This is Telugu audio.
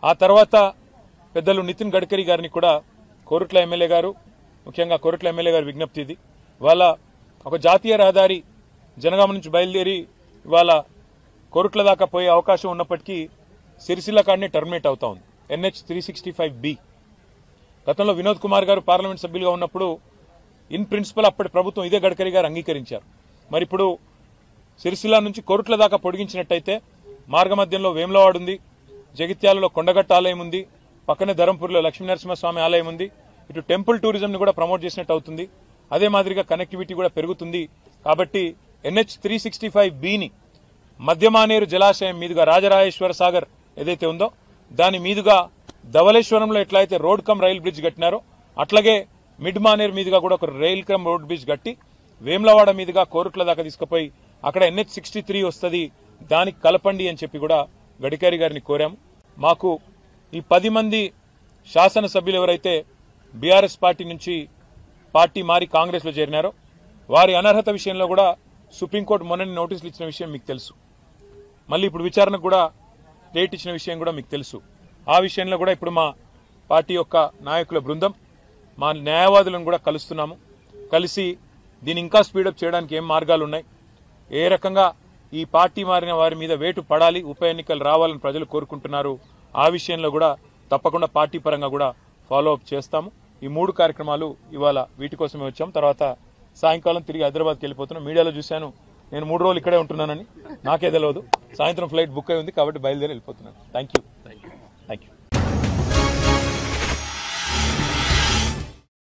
ఆ తర్వాత పెద్దలు నితిన్ గడ్కరీ గారిని కూడా కోరుట్ల ఎమ్మెల్యే గారు, ముఖ్యంగా కోరుట్ల ఎమ్మెల్యే గారి విజ్ఞప్తి ఇది. ఇవాళ ఒక జాతీయ రహదారి జనగామ నుంచి బయలుదేరి ఇవాళ కోరుట్ల దాకా పోయే అవకాశం ఉన్నప్పటికీ సిరిసిల్ల కాడనే టర్మినేట్ అవుతా ఉంది. NH 365B. గతంలో వినోద్ కుమార్ గారు పార్లమెంట్ సభ్యులుగా ఉన్నప్పుడు ఇన్ ప్రిన్సిపల్ అప్పటి ప్రభుత్వం ఇదే గడ్కరీ గారు అంగీకరించారు. మరి ఇప్పుడు సిరిసిల్ల నుంచి కోరుట్ల దాకా పొడిగించినట్టయితే మార్గమధ్యంలో వేములవాడ ఉంది, జగిత్యాలలో కొండగట్ట ఆలయం ఉంది, పక్కనే ధరంపూర్లో లక్ష్మీనరసింహస్వామి ఆలయం ఉంది. ఇటు టెంపుల్ టూరిజం ని కూడా ప్రమోట్ చేసినట్టు అవుతుంది. అదే మాదిరిగా కనెక్టివిటీ కూడా పెరుగుతుంది. కాబట్టి NH 365Bని మధ్యమానేరు జలాశయం మీదుగా రాజరాజేశ్వర సాగర్ ఏదైతే ఉందో దాని మీదుగా ధవళేశ్వరంలో ఎట్లయితే రోడ్ కమ్ రైల్ బ్రిడ్జ్ కట్టినారో అట్లాగే మిడ్ మానేరు మీదుగా కూడా ఒక రైల్ కమ్ రోడ్ బ్రిడ్జ్ కట్టి వేములవాడ మీదుగా కోరుట్ల దాకా తీసుకుపోయి అక్కడ NH 63 వస్తుంది, దానికి కలపండి అని చెప్పి కూడా గడ్కరీ గారిని కోరాము. మాకు ఈ 10 మంది శాసనసభ్యులు ఎవరైతే బీఆర్ఎస్ పార్టీ నుంచి పార్టీ మారి కాంగ్రెస్ లో చేరినారో వారి అనర్హత విషయంలో కూడా సుప్రీంకోర్టు మొన్ననే నోటీసులు ఇచ్చిన విషయం మీకు తెలుసు. మళ్ళీ ఇప్పుడు విచారణకు కూడా డేట్ ఇచ్చిన విషయం కూడా మీకు తెలుసు. ఆ విషయంలో కూడా ఇప్పుడు మా పార్టీ యొక్క నాయకుల బృందం మా న్యాయవాదులను కూడా కలుస్తున్నాము. కలిసి దీన్ని ఇంకా స్పీడప్ చేయడానికి ఏం మార్గాలు ఉన్నాయి, ఏ రకంగా ఈ పార్టీ మారిన వారి మీద వేటు పడాలి, ఉప ఎన్నికలు రావాలని ప్రజలు కోరుకుంటున్నారు, ఆ విషయంలో కూడా తప్పకుండా పార్టీ పరంగా కూడా ఫాలో అప్ చేస్తాము. ఈ 3 కార్యక్రమాలు ఇవాళ వీటి కోసమే వచ్చాం. తర్వాత సాయంకాలం తిరిగి హైదరాబాద్కి వెళ్ళిపోతున్నాం. మీడియాలో చూశాను నేను 3 రోజులు ఇక్కడే ఉంటున్నానని, నాకే తెలియదు. సాయంత్రం ఫ్లైట్ బుక్ అయి ఉంది కాబట్టి బయలుదేరి వెళ్ళిపోతున్నాను. Thank you.